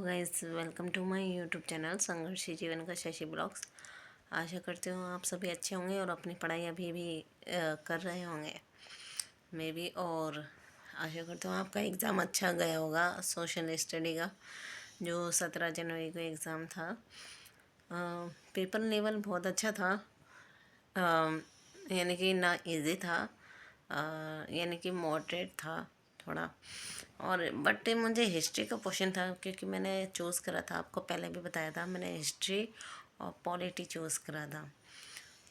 Guys, welcome to my YouTube channel संघर्षी जीवन का शशि ब्लॉग्स। आशा करती हूँ आप सभी अच्छे होंगे और अपनी पढ़ाई अभी भी कर रहे होंगे मैं भी। और आशा करती हूँ आपका एग्ज़ाम अच्छा गया होगा सोशल स्टडी का, जो 17 जनवरी को एग्ज़ाम था। पेपर लेवल बहुत अच्छा था, यानी कि ना इजी था, यानी कि मॉडरेट था थोड़ा। और बट मुझे हिस्ट्री का क्वेश्चन था, क्योंकि मैंने चूज़ करा था, आपको पहले भी बताया था, मैंने हिस्ट्री और पॉलिटी चूज़ करा था।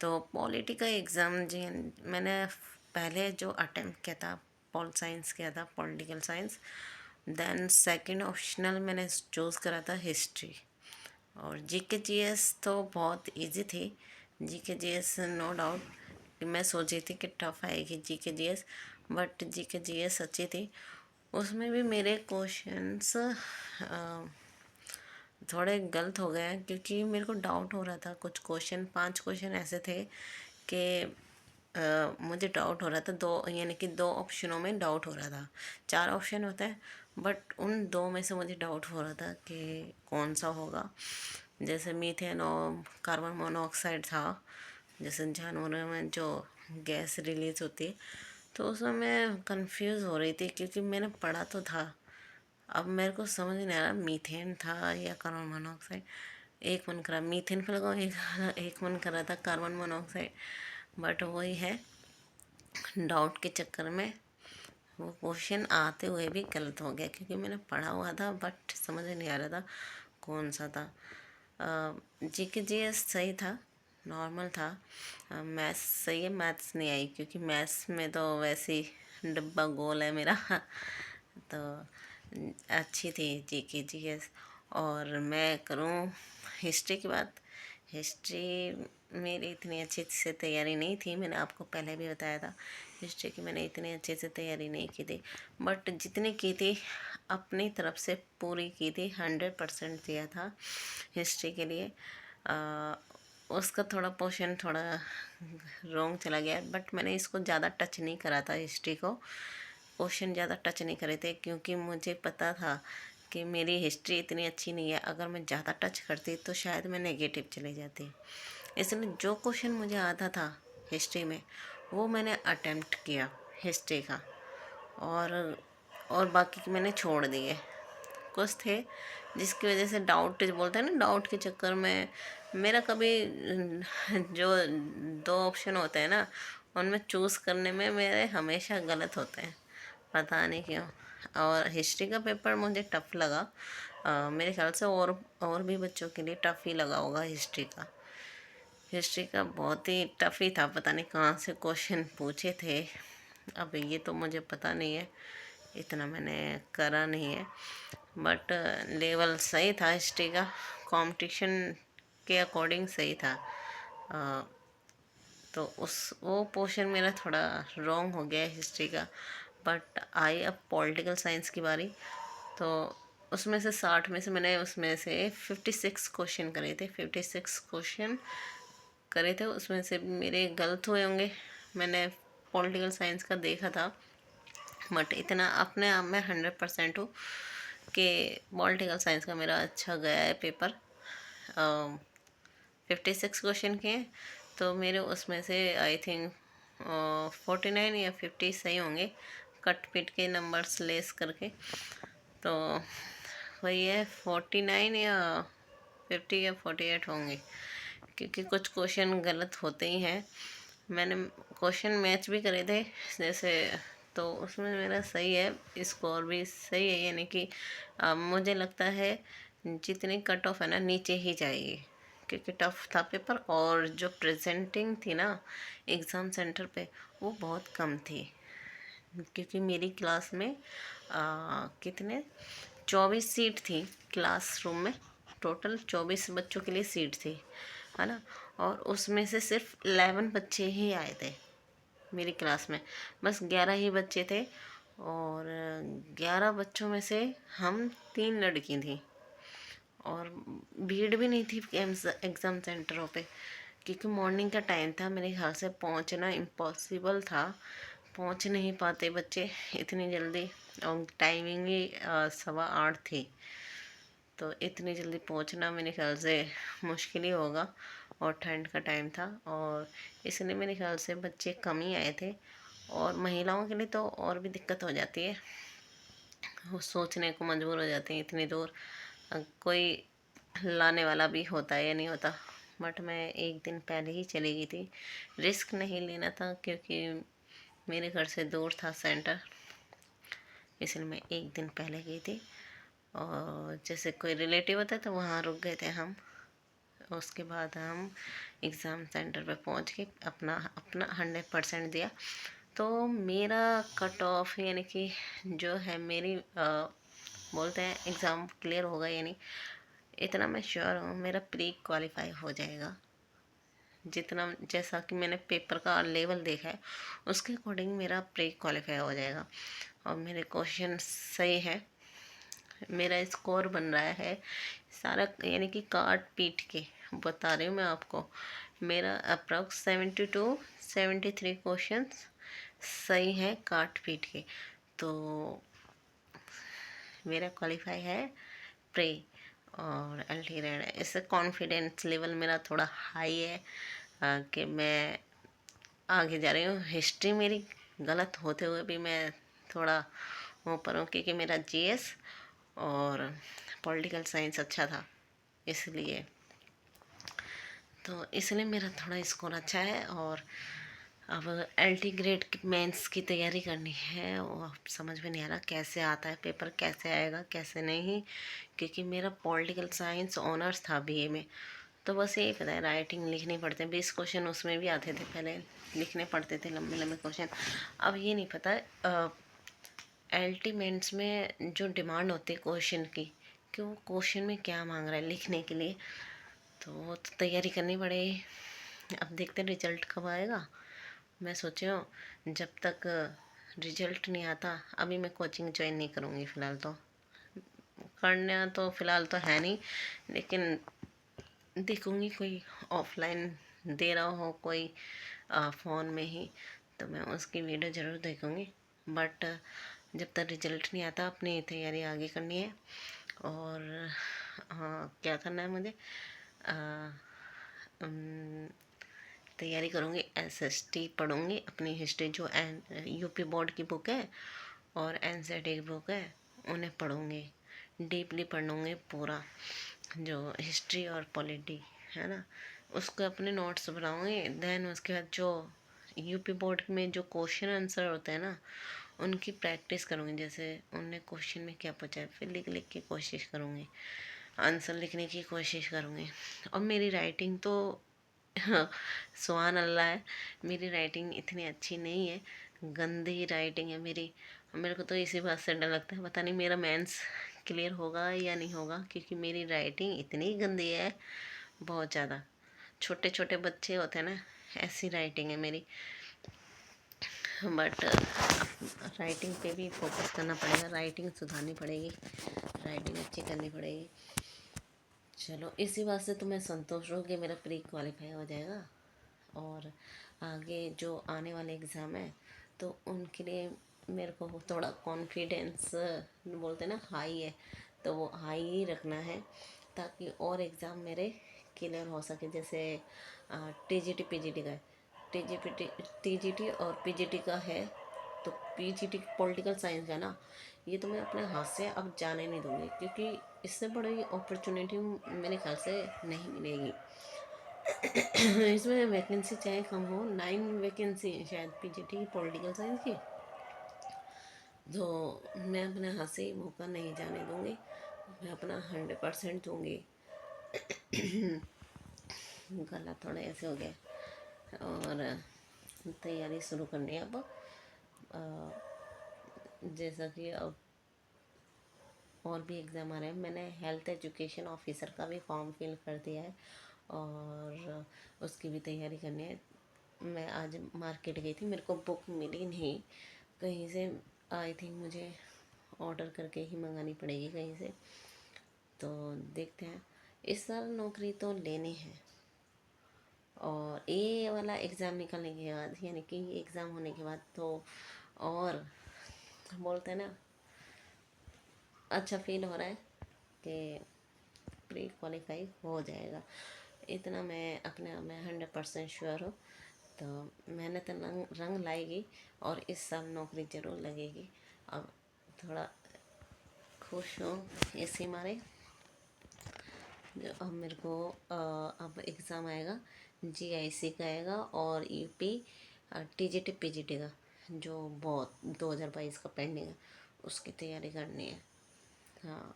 तो पॉलिटी का एग्ज़ाम जी मैंने पहले जो अटेम्प्ट किया था, पॉल साइंस किया था, political science. Then second optional मैंने चूज़ करा था हिस्ट्री। और जीके जीएस तो बहुत इजी थी। जीके जीएस नो डाउट कि मैं सोची थी कि टफ आएगी GK GS, but GK GS अच्छी थी। उसमें भी मेरे क्वेश्चंस थोड़े गलत हो गए, क्योंकि मेरे को डाउट हो रहा था। कुछ क्वेश्चन 5 क्वेश्चन ऐसे थे कि मुझे डाउट हो रहा था, दो यानी कि 2 ऑप्शनों में डाउट हो रहा था। 4 ऑप्शन होता है, बट उन 2 में से मुझे डाउट हो रहा था कि कौन सा होगा। जैसे मीथेन और कार्बन मोनोऑक्साइड था, जैसे जानवरों में जो गैस रिलीज होती है, तो उसमें मैं कंफ्यूज हो रही थी, क्योंकि मैंने पढ़ा तो था। अब मेरे को समझ नहीं आ रहा मीथेन था या कार्बन मोनोऑक्साइड। एक मन करा मीथेन पे लगाओ, एक मन कर रहा था कार्बन मोनोऑक्साइड। बट वही है, डाउट के चक्कर में वो क्वेश्चन आते हुए भी गलत हो गया, क्योंकि मैंने पढ़ा हुआ था बट समझ नहीं आ रहा था कौन सा था। जीके जीएस सही था, नॉर्मल था। मैथ्स सही है, मैथ्स नहीं आई, क्योंकि मैथ्स में तो वैसे ही डब्बा गोल है मेरा। तो अच्छी थी जीके जीएस। और मैं करूँ हिस्ट्री की बात। हिस्ट्री मेरी इतनी अच्छे से तैयारी नहीं थी, मैंने आपको पहले भी बताया था। हिस्ट्री की मैंने इतनी अच्छे से तैयारी नहीं की थी, बट जितनी की थी अपनी तरफ से पूरी की थी। 100% दिया था हिस्ट्री के लिए। उसका थोड़ा पोर्शन थोड़ा रॉन्ग चला गया, बट मैंने इसको ज़्यादा टच नहीं करा था। हिस्ट्री को क्वेश्चन ज़्यादा टच नहीं करे थे, क्योंकि मुझे पता था कि मेरी हिस्ट्री इतनी अच्छी नहीं है। अगर मैं ज़्यादा टच करती तो शायद मैं नेगेटिव चली जाती। इसलिए जो क्वेश्चन मुझे आता था हिस्ट्री में, वो मैंने अटेम्प्ट किया हिस्ट्री का। और बाकी के मैंने छोड़ दिए। कुछ थे जिसकी वजह से डाउट बोलते हैं ना, डाउट के चक्कर में मेरा कभी जो 2 ऑप्शन होते हैं ना, उनमें चूज़ करने में मेरे हमेशा गलत होते हैं, पता नहीं क्यों। और हिस्ट्री का पेपर मुझे टफ लगा। मेरे ख्याल से और भी बच्चों के लिए टफ ही लगा होगा हिस्ट्री का। हिस्ट्री का बहुत ही टफ ही था, पता नहीं कहाँ से क्वेश्चन पूछे थे। अब ये तो मुझे पता नहीं है, इतना मैंने करा नहीं है। बट लेवल सही था हिस्ट्री का, कंपटीशन के अकॉर्डिंग सही था। अ, तो वो पोर्शन मेरा थोड़ा रॉन्ग हो गया हिस्ट्री का। बट आई अब पॉलिटिकल साइंस की बारी। तो उसमें से 60 में से मैंने उसमें से 56 क्वेश्चन करे थे। 56 क्वेश्चन करे थे, उसमें से मेरे गलत हुए होंगे। मैंने पॉलिटिकल साइंस का देखा था, बट इतना अपने आप में 100% हूँ कि पॉलिटिकल साइंस का मेरा अच्छा गया है पेपर। 56 क्वेश्चन किए, तो मेरे उसमें से आई थिंक 49 या 50 सही होंगे, कट पिट के नंबर्स लेस करके। तो वही है, 49 या 50 या 48 होंगे, क्योंकि कुछ क्वेश्चन गलत होते ही हैं। मैंने क्वेश्चन मैच भी करे थे जैसे, तो उसमें मेरा सही है, स्कोर भी सही है। यानी कि मुझे लगता है जितनी कट ऑफ है ना, नीचे ही जाएगी, क्योंकि टफ था पेपर। और जो प्रेजेंटिंग थी ना एग्ज़ाम सेंटर पे, वो बहुत कम थी, क्योंकि मेरी क्लास में कितने 24 सीट थी क्लासरूम में। टोटल 24 बच्चों के लिए सीट थी, है ना। और उसमें से सिर्फ 11 बच्चे ही आए थे मेरी क्लास में, बस 11 ही बच्चे थे। और 11 बच्चों में से हम 3 लड़की थी। और भीड़ भी नहीं थी एग्ज़ाम सेंटरों पे, क्योंकि मॉर्निंग का टाइम था। मेरे ख्याल से पहुंचना इम्पॉसिबल था, पहुंच नहीं पाते बच्चे इतनी जल्दी। और टाइमिंग ही 7:15 थी। तो इतनी जल्दी पहुंचना मेरे ख्याल से मुश्किल ही होगा, और ठंड का टाइम था, और इसलिए मेरे ख्याल से बच्चे कम ही आए थे। और महिलाओं के लिए तो और भी दिक्कत हो जाती है, वो सोचने को मजबूर हो जाते हैं इतनी दूर कोई लाने वाला भी होता है या नहीं होता। बट मैं एक दिन पहले ही चली गई थी, रिस्क नहीं लेना था क्योंकि मेरे घर से दूर था सेंटर, इसलिए मैं एक दिन पहले गई थी। और जैसे कोई रिलेटिव होता है तो वहाँ रुक गए थे हम। उसके बाद हम एग्ज़ाम सेंटर पे पहुँच के अपना अपना 100% दिया। तो मेरा कट ऑफ यानी कि जो है मेरी बोलते हैं एग्ज़ाम क्लियर होगा या नहीं, इतना मैं श्योर हूँ मेरा प्री क्वालिफाई हो जाएगा। जितना जैसा कि मैंने पेपर का लेवल देखा है उसके अकॉर्डिंग मेरा प्री क्वालिफाई हो जाएगा। और मेरे क्वेश्चन सही है, मेरा स्कोर बन रहा है सारा, यानी कि काट पीट के बता रही हूँ मैं आपको। मेरा अप्रॉक्स 72-73 क्वेश्चन सही है काट पीट के, तो मेरा क्वालिफाई है प्री और एलटी रेड है। इससे कॉन्फिडेंस लेवल मेरा थोड़ा हाई है कि मैं आगे जा रही हूँ। हिस्ट्री मेरी गलत होते हुए भी मैं थोड़ा ऊपर हूँ क्योंकि मेरा जीएस और पॉलिटिकल साइंस अच्छा था, इसलिए तो इसलिए मेरा थोड़ा स्कोर अच्छा है। और अब एलटी ग्रेड की मेंस की तैयारी करनी है, वो अब समझ में नहीं आ रहा कैसे आता है पेपर, कैसे आएगा कैसे नहीं, क्योंकि मेरा पॉलिटिकल साइंस ऑनर्स था बीए में। तो बस यही पता है राइटिंग लिखने पड़ते हैं, 20 क्वेश्चन उसमें भी आते थे पहले, लिखने पड़ते थे लंबे लंबे क्वेश्चन। अब ये नहीं पता अल्टीमेट्स में जो डिमांड होती है क्वेश्चन की, कि वो क्वेश्चन में क्या मांग रहा है लिखने के लिए, तो वो तो तैयारी करनी पड़ेगी। अब देखते हैं रिजल्ट कब आएगा। मैं सोची हूँ जब तक रिजल्ट नहीं आता अभी मैं कोचिंग ज्वाइन नहीं करूँगी फ़िलहाल। तो करना तो फ़िलहाल तो है नहीं, लेकिन देखूँगी कोई ऑफलाइन दे रहा हो कोई फ़ोन में ही, तो मैं उसकी वीडियो ज़रूर देखूँगी। बट जब तक रिजल्ट नहीं आता अपनी तैयारी आगे करनी है। और हाँ, क्या करना है मुझे, तैयारी करूँगी, एसएसटी पढ़ूँगी, अपनी हिस्ट्री जो यूपी बोर्ड की बुक है और एनसीईआरटी की बुक है उन्हें पढ़ूँगी, डीपली पढ़ूँगी पूरा, जो हिस्ट्री और पॉलिटी है ना उसको अपने नोट्स बनाऊँगी। देन उसके बाद जो यूपी बोर्ड में जो क्वेश्चन आंसर होते हैं ना उनकी प्रैक्टिस करूँगी, जैसे उनने क्वेश्चन में क्या पूछा है फिर लिख लिख के कोशिश करूँगी, आंसर लिखने की कोशिश करूँगी। और मेरी राइटिंग तो सुभान अल्लाह है, मेरी राइटिंग इतनी अच्छी नहीं है, गंदी राइटिंग है मेरी। मेरे को तो इसी बात से डर लगता है, पता नहीं मेरा मेंस क्लियर होगा या नहीं होगा, क्योंकि मेरी राइटिंग इतनी गंदी है, बहुत ज़्यादा। छोटे छोटे बच्चे होते हैं ना, ऐसी राइटिंग है मेरी। बट राइटिंग पे भी फोकस करना पड़ेगा, राइटिंग सुधारनी पड़ेगी, राइटिंग अच्छी करनी पड़ेगी। चलो इसी बात से तो मैं संतुष्ट हूँ कि मेरा प्री क्वालिफाई हो जाएगा। और आगे जो आने वाले एग्ज़ाम है तो उनके लिए मेरे को थोड़ा कॉन्फिडेंस बोलते हैं ना हाई है, तो वो हाई ही रखना है ताकि और एग्ज़ाम मेरे क्लियर हो सके। जैसे टीजीटी पीजीटी का है, टीजीटी और पीजीटी का है, तो पीजीटी पॉलिटिकल साइंस का ना, ये तो मैं अपने हाथ से अब जाने नहीं दूँगी, क्योंकि इससे बड़ी अपॉर्चुनिटी मेरे ख्याल से नहीं मिलेगी। इसमें वैकेंसी चाहे कम हो, 9 वैकेंसी है शायद पीजीटी पॉलिटिकल साइंस की, तो मैं अपने हाथ से मौका नहीं जाने दूँगी, मैं अपना 100% दूँगी। गला थोड़ा ऐसे हो गया। और तैयारी शुरू करनी है अब, जैसा कि अब और भी एग्ज़ाम आ रहे हैं। मैंने हेल्थ एजुकेशन ऑफिसर का भी फॉर्म फिल कर दिया है और उसकी भी तैयारी करनी है। मैं आज मार्केट गई थी, मेरे को बुक मिली नहीं कहीं से, आई थिंक मुझे ऑर्डर करके ही मंगानी पड़ेगी कहीं से। तो देखते हैं, इस साल नौकरी तो लेनी है। और ये वाला एग्ज़ाम निकलने के बाद, यानी कि एग्ज़ाम होने के बाद तो और बोलते हैं ना अच्छा फील हो रहा है कि प्री क्वालिफाई हो जाएगा। इतना मैं अपने आप में 100% श्योर हूँ। तो मेहनत रंग लाएगी और इस साल नौकरी ज़रूर लगेगी। अब थोड़ा खुश हूँ इसी मारे। जो अब मेरे को अब एग्ज़ाम आएगा, जीआईसी का आएगा और यूपी टीजीटी पीजीटी का, जो बहुत 2022 का पेंडिंग है, उसकी तैयारी करनी है। हाँ,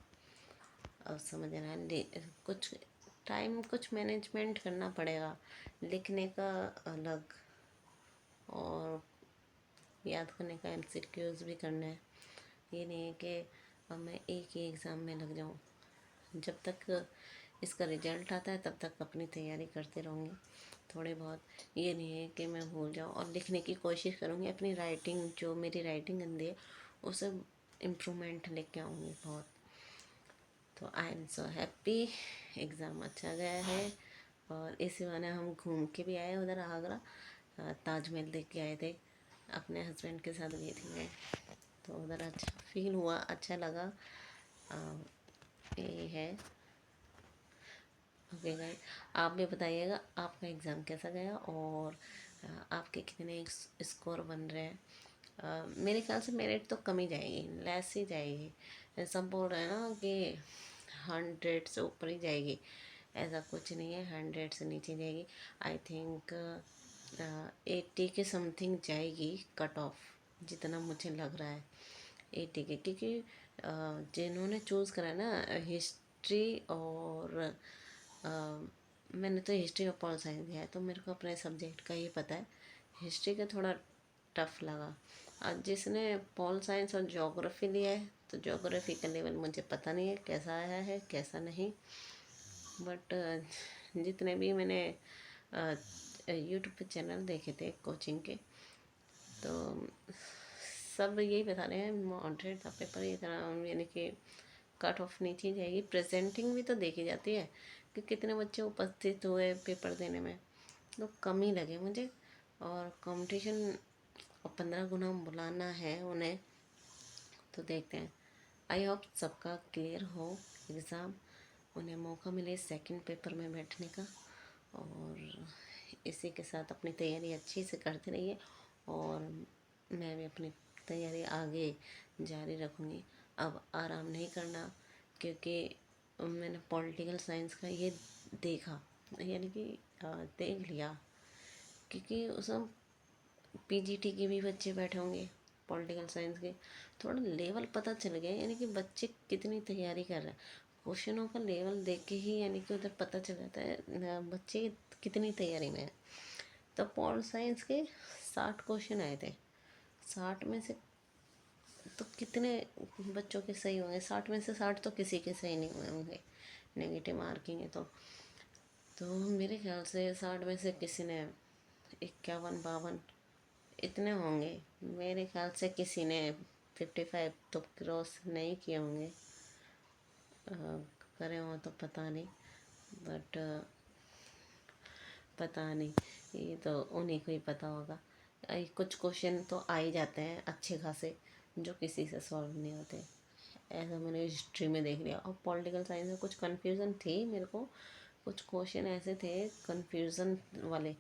अब समझ रहा है, कुछ टाइम कुछ मैनेजमेंट करना पड़ेगा, लिखने का अलग और याद करने का, एमसीक्यूज भी करना है। ये नहीं है कि अब मैं एक ही एग्ज़ाम में लग जाऊँ। जब तक इसका रिजल्ट आता है तब तक अपनी तैयारी करते रहूँगी थोड़े बहुत। ये नहीं है कि मैं भूल जाऊँ, और लिखने की कोशिश करूँगी। अपनी राइटिंग, जो मेरी राइटिंग गंदी है, उसे इम्प्रूवमेंट लेके आऊँगी बहुत। तो I am so happy, exam अच्छा गया है। और इसी बहाने हम घूम के भी आए उधर आगरा, ताजमहल देख के आए थे, अपने हस्बैंड के साथ गई थी मैं। तो उधर अच्छा फील हुआ, अच्छा लगा। यही है। ओके गाइस, आप भी बताइएगा आपका एग्ज़ाम कैसा गया और आपके कितने स्कोर बन रहे हैं। मेरे ख्याल से मेरिट तो कम ही जाएगी, लेस ही जाएगी। सब बोल रहे हैं ना कि 100 से ऊपर ही जाएगी, ऐसा कुछ नहीं है, 100 से नीचे जाएगी। आई थिंक 80 के समथिंग जाएगी कट ऑफ, जितना मुझे लग रहा है 80 के। क्योंकि जिन्होंने चूज़ करा ना हिस्ट्री और मैंने तो हिस्ट्री और पॉल साइंस दिया है, तो मेरे को अपने सब्जेक्ट का ही पता है। हिस्ट्री का थोड़ा टफ लगा। और जिसने पॉल साइंस और ज्योग्राफी लिया है, तो ज्योग्राफी का लेवल मुझे पता नहीं है कैसा आया है कैसा नहीं। बट जितने भी मैंने यूट्यूब पे चैनल देखे थे कोचिंग के, तो सब यही बता रहे हैं मॉडरेट था पेपर, ये तरह यानी कि कट ऑफ नीचे जाएगी। प्रेजेंटिंग भी तो देखी जाती है कि कितने बच्चे उपस्थित हुए पेपर देने में, तो कम ही लगे मुझे। और कंपटीशन और 15 गुना बुलाना है उन्हें, तो देखते हैं। आई होप सबका क्लियर हो एग्ज़ाम, उन्हें मौका मिले सेकंड पेपर में बैठने का। और इसी के साथ अपनी तैयारी अच्छी से करते रहिए, और मैं भी अपनी तैयारी आगे जारी रखूँगी। अब आराम नहीं करना, क्योंकि मैंने पॉलिटिकल साइंस का ये देखा, यानी कि देख लिया, क्योंकि उसमें पीजीटी के भी बच्चे बैठे होंगे पॉलिटिकल साइंस के, थोड़ा लेवल पता चल गया, यानी कि बच्चे कितनी तैयारी कर रहे हैं। क्वेश्चनों का लेवल देख के ही यानी कि उधर पता चल जाता है बच्चे कितनी तैयारी में है। तो पॉल साइंस के 60 क्वेश्चन आए थे, 60 में से तो कितने बच्चों के सही होंगे? 60 में से 60 तो किसी के सही नहीं हुए होंगे, नेगेटिव मार्किंग है तो मेरे ख्याल से 60 में से किसी ने 51 52 इतने होंगे। मेरे ख्याल से किसी ने 55 तो क्रॉस नहीं किए होंगे, करे हों तो पता नहीं, बट पता नहीं, ये तो उन्हीं को ही पता होगा। कुछ क्वेश्चन तो आ ही जाते हैं अच्छे खासे, जो किसी से सॉल्व नहीं होते। ऐसा मैंने हिस्ट्री में देख लिया। और पॉलिटिकल साइंस में कुछ कन्फ्यूज़न थी मेरे को, कुछ क्वेश्चन ऐसे थे कन्फ्यूज़न वाले,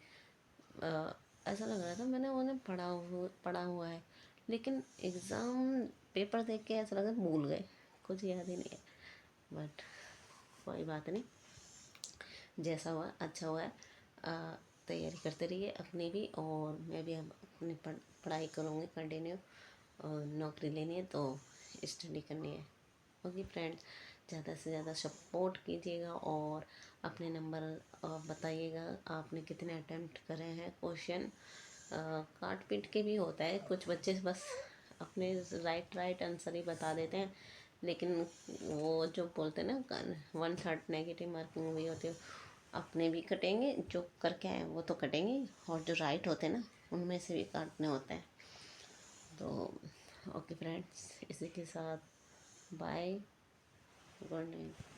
ऐसा लग रहा था मैंने उन्हें पढ़ा हुआ है, लेकिन एग्ज़ाम पेपर देख के ऐसा लगा भूल गए, कुछ याद ही नहीं है। बट कोई बात नहीं, जैसा हुआ अच्छा हुआ है। तैयारी करते रहिए अपनी भी, और मैं भी अब अपनी पढ़ाई करूँगी कंटिन्यू। और नौकरी लेनी है तो स्टडी करनी है। ओके फ्रेंड्स, ज़्यादा से ज़्यादा सपोर्ट कीजिएगा, और अपने नंबर बताइएगा आपने कितने अटेम्प्ट करे हैं क्वेश्चन। काट पीट के भी होता है, कुछ बच्चे बस अपने राइट आंसर ही बता देते हैं, लेकिन वो जो बोलते हैं ना 1/3 नेगेटिव मार्किंग हुई होती है, अपने भी कटेंगे, जो करके आए वो तो कटेंगे, और जो राइट होते हैं ना उनमें से भी काटने होते हैं। तो ओके फ्रेंड्स, इसी के साथ बाय, गुड नाइट।